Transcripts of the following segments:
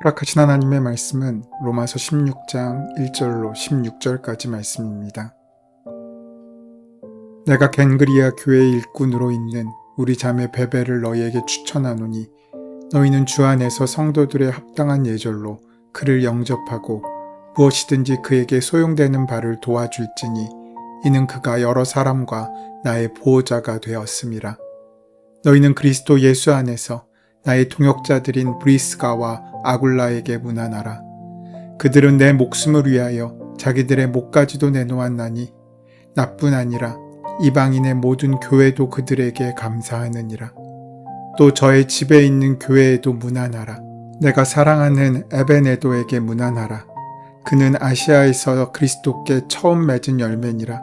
허락하신 하나님의 말씀은 로마서 16장 1절로 16절까지 말씀입니다. 내가 겐그리아 교회의 일꾼으로 있는 우리 자매 베베를 너희에게 추천하노니 너희는 주 안에서 성도들의 합당한 예절로 그를 영접하고 무엇이든지 그에게 소용되는 바를 도와줄지니 이는 그가 여러 사람과 나의 보호자가 되었음이라. 너희는 그리스도 예수 안에서 나의 동역자들인 브리스가와 아굴라에게 문안하라. 그들은 내 목숨을 위하여 자기들의 목까지도 내놓았나니 나뿐 아니라 이방인의 모든 교회도 그들에게 감사하느니라. 또 저의 집에 있는 교회에도 문안하라. 내가 사랑하는 에베네도에게 문안하라. 그는 아시아에서 그리스도께 처음 맺은 열매니라.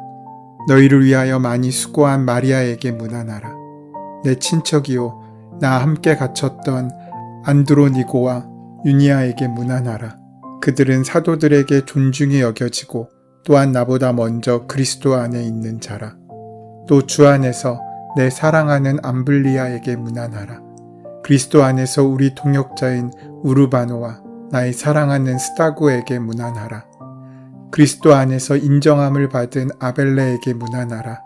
너희를 위하여 많이 수고한 마리아에게 문안하라. 내 친척이요 나 함께 갇혔던 안드로니고와 유니아에게 문안하라. 그들은 사도들에게 존중이 여겨지고 또한 나보다 먼저 그리스도 안에 있는 자라. 또 주 안에서 내 사랑하는 암블리아에게 문안하라. 그리스도 안에서 우리 동역자인 우르바노와 나의 사랑하는 스타구에게 문안하라. 그리스도 안에서 인정함을 받은 아벨레에게 문안하라.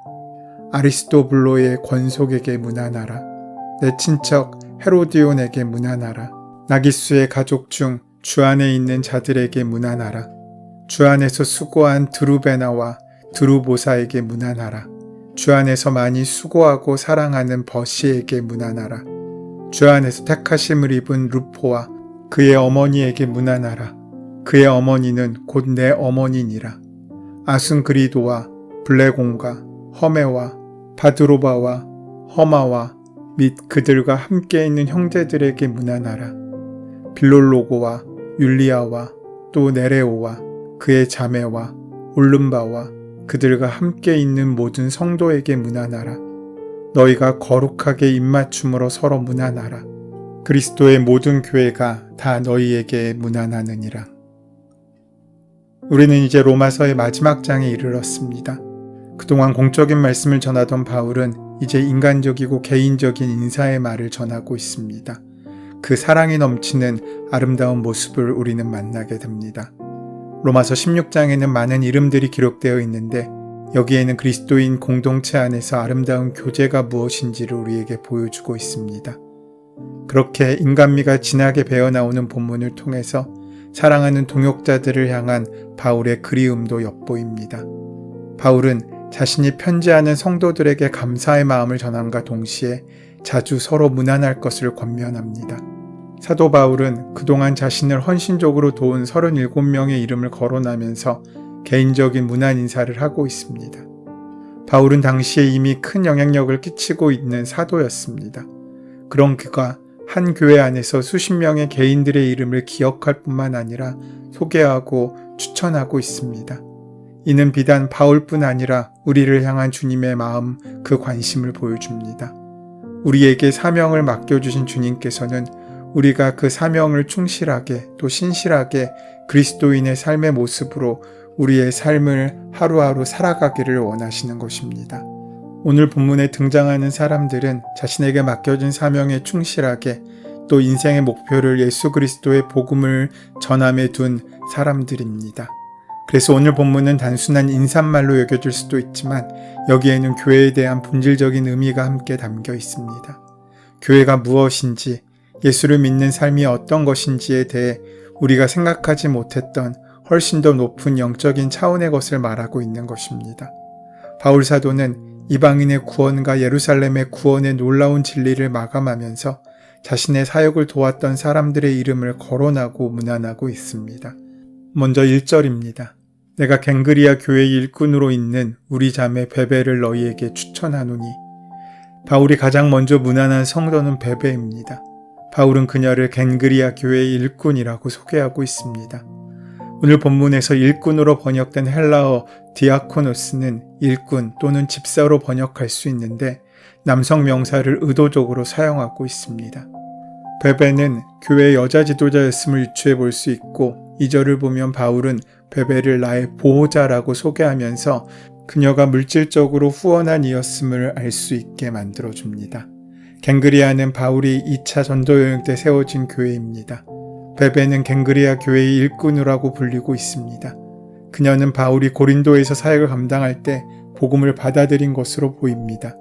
아리스토블로의 권속에게 문안하라. 내 친척 헤로디온에게 문안하라. 나기수의 가족 중 주 안에 있는 자들에게 문안하라. 주 안에서 수고한 드루베나와 드루보사에게 문안하라. 주 안에서 많이 수고하고 사랑하는 버시에게 문안하라. 주 안에서 택하심을 입은 루포와 그의 어머니에게 문안하라. 그의 어머니는 곧 내 어머니니라. 아순그리도와 블레곤과 허메와 바드로바와 허마와 및 그들과 함께 있는 형제들에게 문안하라. 빌롤로고와 율리아와 또 네레오와 그의 자매와 올름바와 그들과 함께 있는 모든 성도에게 문안하라. 너희가 거룩하게 입맞춤으로 서로 문안하라. 그리스도의 모든 교회가 다 너희에게 문안하느니라. 우리는 이제 로마서의 마지막 장에 이르렀습니다. 그동안 공적인 말씀을 전하던 바울은 이제 인간적이고 개인적인 인사의 말을 전하고 있습니다. 그 사랑이 넘치는 아름다운 모습을 우리는 만나게 됩니다. 로마서 16장에는 많은 이름들이 기록되어 있는데 여기에는 그리스도인 공동체 안에서 아름다운 교제가 무엇인지를 우리에게 보여주고 있습니다. 그렇게 인간미가 진하게 배어나오는 본문을 통해서 사랑하는 동역자들을 향한 바울의 그리움도 엿보입니다. 바울은 자신이 편지하는 성도들에게 감사의 마음을 전함과 동시에 자주 서로 문안할 것을 권면합니다. 사도 바울은 그동안 자신을 헌신적으로 도운 37명의 이름을 거론하면서 개인적인 문안 인사를 하고 있습니다. 바울은 당시에 이미 큰 영향력을 끼치고 있는 사도였습니다. 그런 그가 한 교회 안에서 수십 명의 개인들의 이름을 기억할 뿐만 아니라 소개하고 추천하고 있습니다. 이는 비단 바울뿐 아니라 우리를 향한 주님의 마음, 그 관심을 보여줍니다. 우리에게 사명을 맡겨주신 주님께서는 우리가 그 사명을 충실하게 또 신실하게 그리스도인의 삶의 모습으로 우리의 삶을 하루하루 살아가기를 원하시는 것입니다. 오늘 본문에 등장하는 사람들은 자신에게 맡겨진 사명에 충실하게 또 인생의 목표를 예수 그리스도의 복음을 전함에 둔 사람들입니다. 그래서 오늘 본문은 단순한 인사말로 여겨질 수도 있지만 여기에는 교회에 대한 본질적인 의미가 함께 담겨 있습니다. 교회가 무엇인지, 예수를 믿는 삶이 어떤 것인지에 대해 우리가 생각하지 못했던 훨씬 더 높은 영적인 차원의 것을 말하고 있는 것입니다. 바울 사도는 이방인의 구원과 예루살렘의 구원의 놀라운 진리를 마감하면서 자신의 사역을 도왔던 사람들의 이름을 거론하고 문안하고 있습니다. 먼저 1절입니다. 내가 겐그리아 교회의 일꾼으로 있는 우리 자매 베베를 너희에게 추천하노니. 바울이 가장 먼저 문안한 성도는 베베입니다. 바울은 그녀를 겐그리아 교회의 일꾼이라고 소개하고 있습니다. 오늘 본문에서 일꾼으로 번역된 헬라어 디아코노스는 일꾼 또는 집사로 번역할 수 있는데 남성 명사를 의도적으로 사용하고 있습니다. 베베는 교회의 여자 지도자였음을 유추해 볼 수 있고 2절을 보면 바울은 베베를 나의 보호자라고 소개하면서 그녀가 물질적으로 후원한 이였음을 알 수 있게 만들어줍니다. 갱그리아는 바울이 2차 전도 여행 때 세워진 교회입니다. 베베는 갱그리아 교회의 일꾼이라고 불리고 있습니다. 그녀는 바울이 고린도에서 사역을 감당할 때 복음을 받아들인 것으로 보입니다.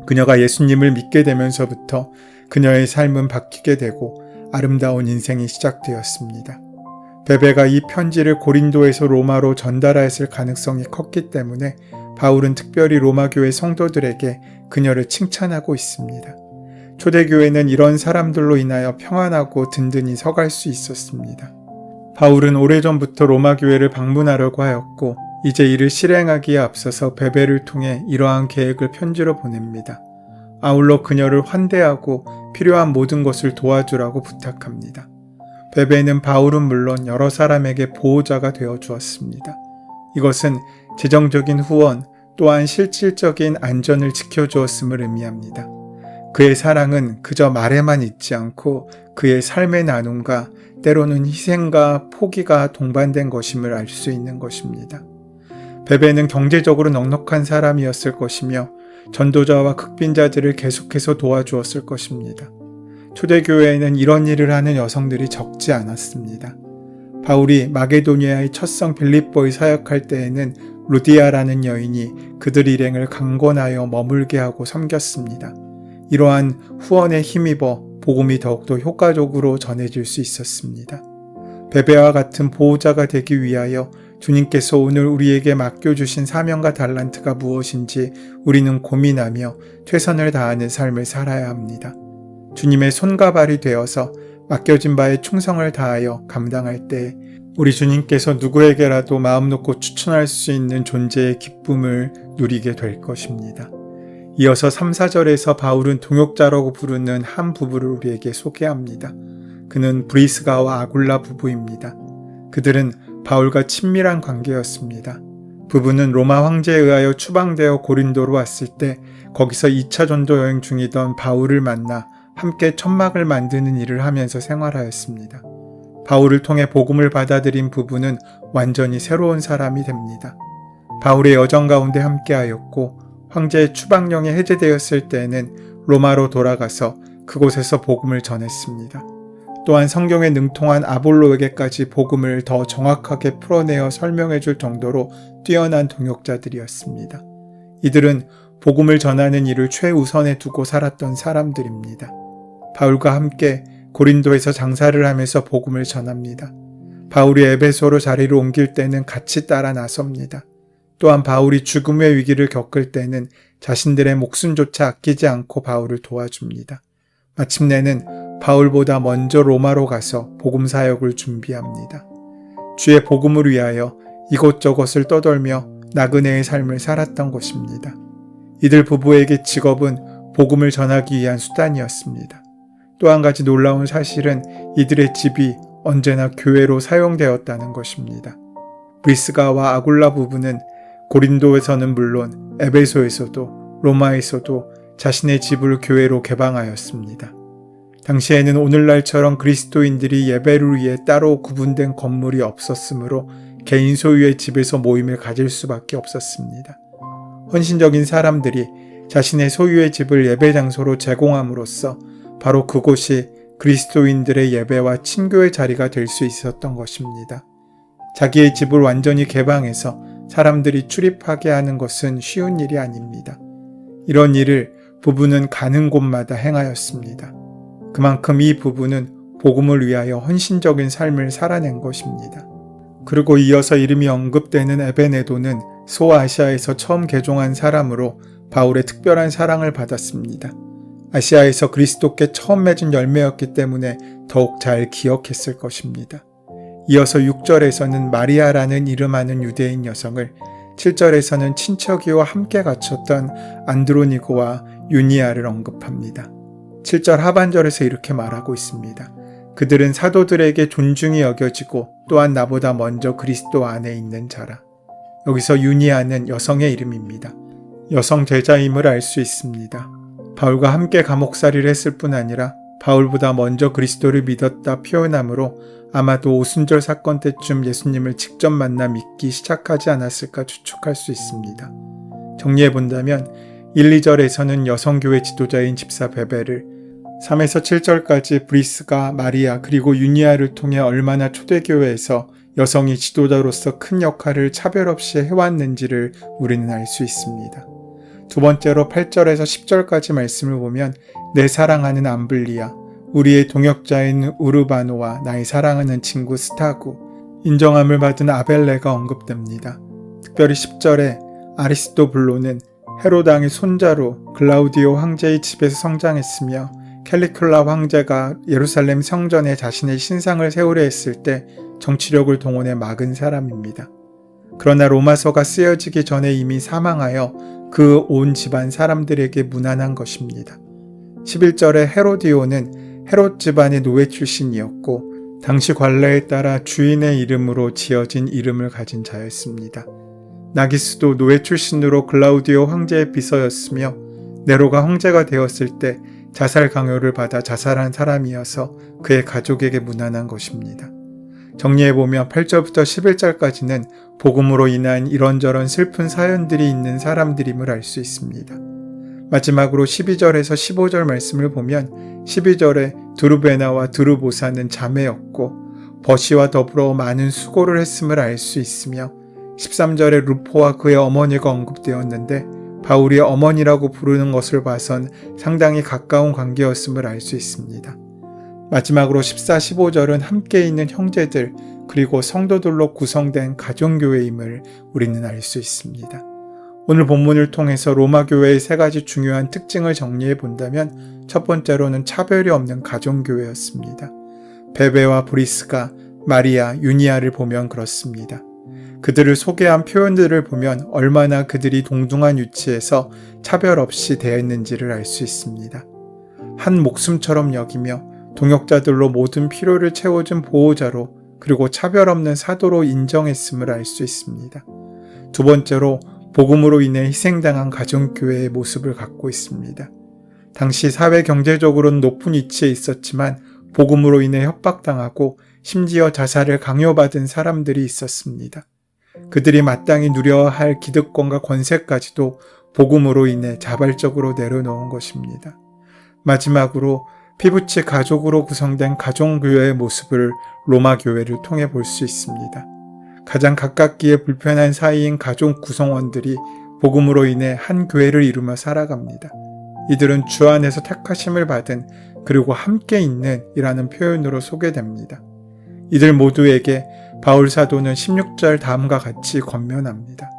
그녀가 예수님을 믿게 되면서부터 그녀의 삶은 바뀌게 되고 아름다운 인생이 시작되었습니다. 베베가 이 편지를 고린도에서 로마로 전달했을 가능성이 컸기 때문에 바울은 특별히 로마 교회 성도들에게 그녀를 칭찬하고 있습니다. 초대교회는 이런 사람들로 인하여 평안하고 든든히 서갈 수 있었습니다. 바울은 오래전부터 로마 교회를 방문하려고 하였고 이제 이를 실행하기에 앞서서 베베를 통해 이러한 계획을 편지로 보냅니다. 아울러 그녀를 환대하고 필요한 모든 것을 도와주라고 부탁합니다. 베베는 바울은 물론 여러 사람에게 보호자가 되어 주었습니다. 이것은 재정적인 후원 또한 실질적인 안전을 지켜주었음을 의미합니다. 그의 사랑은 그저 말에만 있지 않고 그의 삶의 나눔과 때로는 희생과 포기가 동반된 것임을 알 수 있는 것입니다. 베베는 경제적으로 넉넉한 사람이었을 것이며 전도자와 극빈자들을 계속해서 도와주었을 것입니다. 초대교회에는 이런 일을 하는 여성들이 적지 않았습니다. 바울이 마게도니아의 첫성 빌립보에 사역할 때에는 루디아라는 여인이 그들 일행을 강권하여 머물게 하고 섬겼습니다. 이러한 후원에 힘입어 복음이 더욱더 효과적으로 전해질 수 있었습니다. 베베와 같은 보호자가 되기 위하여 주님께서 오늘 우리에게 맡겨주신 사명과 달란트가 무엇인지 우리는 고민하며 최선을 다하는 삶을 살아야 합니다. 주님의 손과 발이 되어서 맡겨진 바에 충성을 다하여 감당할 때 우리 주님께서 누구에게라도 마음 놓고 추천할 수 있는 존재의 기쁨을 누리게 될 것입니다. 이어서 3, 4절에서 바울은 동역자라고 부르는 한 부부를 우리에게 소개합니다. 그는 브리스가와 아굴라 부부입니다. 그들은 바울과 친밀한 관계였습니다. 부부는 로마 황제에 의하여 추방되어 고린도로 왔을 때 거기서 2차 전도 여행 중이던 바울을 만나 함께 천막을 만드는 일을 하면서 생활하였습니다. 바울을 통해 복음을 받아들인 부부는 완전히 새로운 사람이 됩니다. 바울의 여정 가운데 함께하였고 황제의 추방령이 해제되었을 때에는 로마로 돌아가서 그곳에서 복음을 전했습니다. 또한 성경에 능통한 아볼로에게까지 복음을 더 정확하게 풀어내어 설명해 줄 정도로 뛰어난 동역자들이었습니다. 이들은 복음을 전하는 일을 최우선에 두고 살았던 사람들입니다. 바울과 함께 고린도에서 장사를 하면서 복음을 전합니다. 바울이 에베소로 자리를 옮길 때는 같이 따라 나섭니다. 또한 바울이 죽음의 위기를 겪을 때는 자신들의 목숨조차 아끼지 않고 바울을 도와줍니다. 마침내는 바울보다 먼저 로마로 가서 복음 사역을 준비합니다. 주의 복음을 위하여 이곳저곳을 떠돌며 나그네의 삶을 살았던 것입니다. 이들 부부에게 직업은 복음을 전하기 위한 수단이었습니다. 또 한 가지 놀라운 사실은 이들의 집이 언제나 교회로 사용되었다는 것입니다. 브리스가와 아굴라 부부는 고린도에서는 물론 에베소에서도 로마에서도 자신의 집을 교회로 개방하였습니다. 당시에는 오늘날처럼 그리스도인들이 예배를 위해 따로 구분된 건물이 없었으므로 개인 소유의 집에서 모임을 가질 수밖에 없었습니다. 헌신적인 사람들이 자신의 소유의 집을 예배 장소로 제공함으로써 바로 그곳이 그리스도인들의 예배와 친교의 자리가 될 수 있었던 것입니다. 자기의 집을 완전히 개방해서 사람들이 출입하게 하는 것은 쉬운 일이 아닙니다. 이런 일을 부부는 가는 곳마다 행하였습니다. 그만큼 이 부부는 복음을 위하여 헌신적인 삶을 살아낸 것입니다. 그리고 이어서 이름이 언급되는 에베네도는 소아시아에서 처음 개종한 사람으로 바울의 특별한 사랑을 받았습니다. 아시아에서 그리스도께 처음 맺은 열매였기 때문에 더욱 잘 기억했을 것입니다. 이어서 6절에서는 마리아라는 이름하는 유대인 여성을, 7절에서는 친척이와 함께 갇혔던 안드로니고와 유니아를 언급합니다. 7절 하반절에서 이렇게 말하고 있습니다. 그들은 사도들에게 존중이 여겨지고 또한 나보다 먼저 그리스도 안에 있는 자라. 여기서 유니아는 여성의 이름입니다. 여성 제자임을 알 수 있습니다. 바울과 함께 감옥살이를 했을 뿐 아니라 바울보다 먼저 그리스도를 믿었다 표현하므로 아마도 오순절 사건 때쯤 예수님을 직접 만나 믿기 시작하지 않았을까 추측할 수 있습니다. 정리해본다면 1, 2절에서는 여성교회 지도자인 집사 베베를, 3에서 7절까지 브리스가, 마리아 그리고 유니아를 통해 얼마나 초대교회에서 여성이 지도자로서 큰 역할을 차별 없이 해왔는지를 우리는 알 수 있습니다. 두 번째로 8절에서 10절까지 말씀을 보면 내 사랑하는 암블리아, 우리의 동역자인 우르바노와 나의 사랑하는 친구 스타구, 인정함을 받은 아벨레가 언급됩니다. 특별히 10절에 아리스토블로는 헤롯 왕의 손자로 글라우디오 황제의 집에서 성장했으며 캘리큘라 황제가 예루살렘 성전에 자신의 신상을 세우려 했을 때 정치력을 동원해 막은 사람입니다. 그러나 로마서가 쓰여지기 전에 이미 사망하여 그 온 집안 사람들에게 무난한 것입니다. 11절에 헤로디오는 헤롯 집안의 노예 출신이었고 당시 관례에 따라 주인의 이름으로 지어진 이름을 가진 자였습니다. 나기스도 노예 출신으로 글라우디오 황제의 비서였으며 네로가 황제가 되었을 때 자살 강요를 받아 자살한 사람이어서 그의 가족에게 무난한 것입니다. 정리해보면 8절부터 11절까지는 복음으로 인한 이런저런 슬픈 사연들이 있는 사람들임을 알 수 있습니다. 마지막으로 12절에서 15절 말씀을 보면 12절에 두루베나와 두루보사는 자매였고 버시와 더불어 많은 수고를 했음을 알 수 있으며 13절에 루포와 그의 어머니가 언급되었는데 바울이 어머니라고 부르는 것을 봐선 상당히 가까운 관계였음을 알 수 있습니다. 마지막으로 14, 15절은 함께 있는 형제들 그리고 성도들로 구성된 가정교회임을 우리는 알 수 있습니다. 오늘 본문을 통해서 로마교회의 세 가지 중요한 특징을 정리해 본다면 첫 번째로는 차별이 없는 가정교회였습니다. 베베와 브리스가, 마리아, 유니아를 보면 그렇습니다. 그들을 소개한 표현들을 보면 얼마나 그들이 동등한 위치에서 차별 없이 대했는지를 알 수 있습니다. 한 목숨처럼 여기며 동역자들로 모든 필요를 채워준 보호자로 그리고 차별 없는 사도로 인정했음을 알 수 있습니다. 두 번째로 복음으로 인해 희생당한 가정교회의 모습을 갖고 있습니다. 당시 사회 경제적으로는 높은 위치에 있었지만 복음으로 인해 협박당하고 심지어 자살을 강요받은 사람들이 있었습니다. 그들이 마땅히 누려야 할 기득권과 권세까지도 복음으로 인해 자발적으로 내려놓은 것입니다. 마지막으로 피부치 가족으로 구성된 가정교회의 모습을 로마 교회를 통해 볼 수 있습니다. 가장 가깝기에 불편한 사이인 가족 구성원들이 복음으로 인해 한 교회를 이루며 살아갑니다. 이들은 주 안에서 택하심을 받은 그리고 함께 있는 이라는 표현으로 소개됩니다. 이들 모두에게 바울 사도는 16절 다음과 같이 권면합니다.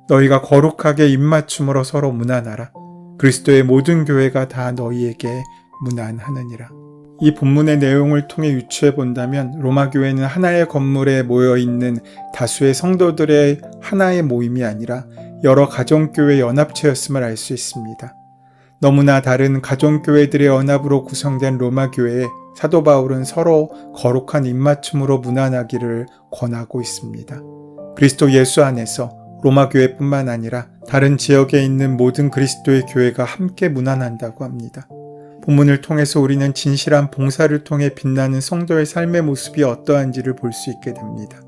너희가 거룩하게 입맞춤으로 서로 문안하라. 그리스도의 모든 교회가 다 너희에게 문안하느니라. 이 본문의 내용을 통해 유추해 본다면 로마 교회는 하나의 건물에 모여있는 다수의 성도들의 하나의 모임이 아니라 여러 가정교회 연합체였음을 알 수 있습니다. 너무나 다른 가정교회들의 연합으로 구성된 로마 교회에 사도 바울은 서로 거룩한 입맞춤으로 문안하기를 권하고 있습니다. 그리스도 예수 안에서 로마 교회뿐만 아니라 다른 지역에 있는 모든 그리스도의 교회가 함께 문안한다고 합니다. 본문을 통해서 우리는 진실한 봉사를 통해 빛나는 성도의 삶의 모습이 어떠한지를 볼 수 있게 됩니다.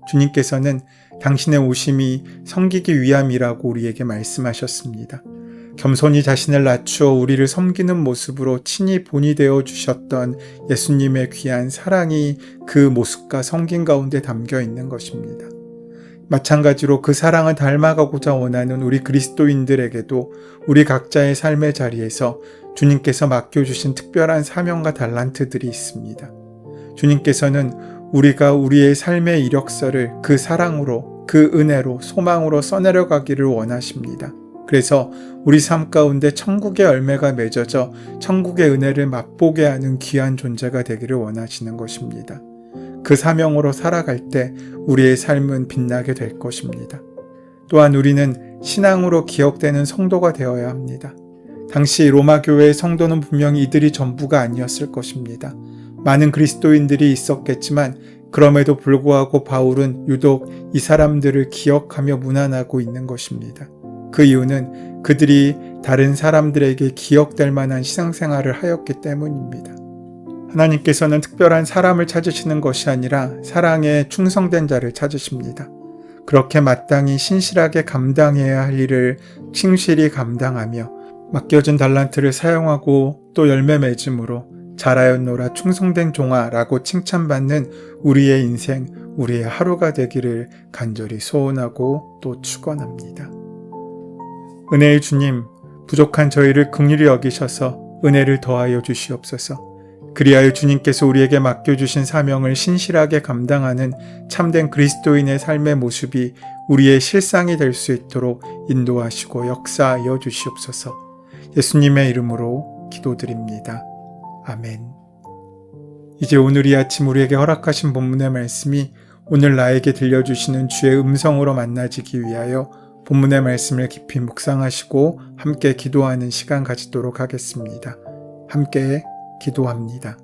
주님께서는 당신의 오심이 섬기기 위함이라고 우리에게 말씀하셨습니다. 겸손히 자신을 낮추어 우리를 섬기는 모습으로 친히 본이 되어 주셨던 예수님의 귀한 사랑이 그 모습과 섬김 가운데 담겨 있는 것입니다. 마찬가지로 그 사랑을 닮아가고자 원하는 우리 그리스도인들에게도 우리 각자의 삶의 자리에서 주님께서 맡겨주신 특별한 사명과 달란트들이 있습니다. 주님께서는 우리가 우리의 삶의 이력서를 그 사랑으로, 그 은혜로, 소망으로 써내려가기를 원하십니다. 그래서 우리 삶 가운데 천국의 열매가 맺어져 천국의 은혜를 맛보게 하는 귀한 존재가 되기를 원하시는 것입니다. 그 사명으로 살아갈 때 우리의 삶은 빛나게 될 것입니다. 또한 우리는 신앙으로 기억되는 성도가 되어야 합니다. 당시 로마 교회의 성도는 분명히 이들이 전부가 아니었을 것입니다. 많은 그리스도인들이 있었겠지만 그럼에도 불구하고 바울은 유독 이 사람들을 기억하며 문안하고 있는 것입니다. 그 이유는 그들이 다른 사람들에게 기억될 만한 신앙생활을 하였기 때문입니다. 하나님께서는 특별한 사람을 찾으시는 것이 아니라 사랑에 충성된 자를 찾으십니다. 그렇게 마땅히 신실하게 감당해야 할 일을 충실히 감당하며 맡겨진 달란트를 사용하고 또 열매 맺음으로 잘하였노라 충성된 종아라고 칭찬받는 우리의 인생, 우리의 하루가 되기를 간절히 소원하고 또 축원합니다. 은혜의 주님, 부족한 저희를 긍휼히 여기셔서 은혜를 더하여 주시옵소서. 그리하여 주님께서 우리에게 맡겨주신 사명을 신실하게 감당하는 참된 그리스도인의 삶의 모습이 우리의 실상이 될 수 있도록 인도하시고 역사하여 주시옵소서. 예수님의 이름으로 기도드립니다. 아멘. 이제 오늘 이 아침 우리에게 허락하신 본문의 말씀이 오늘 나에게 들려주시는 주의 음성으로 만나지기 위하여 본문의 말씀을 깊이 묵상하시고 함께 기도하는 시간 가지도록 하겠습니다. 함께 기도합니다.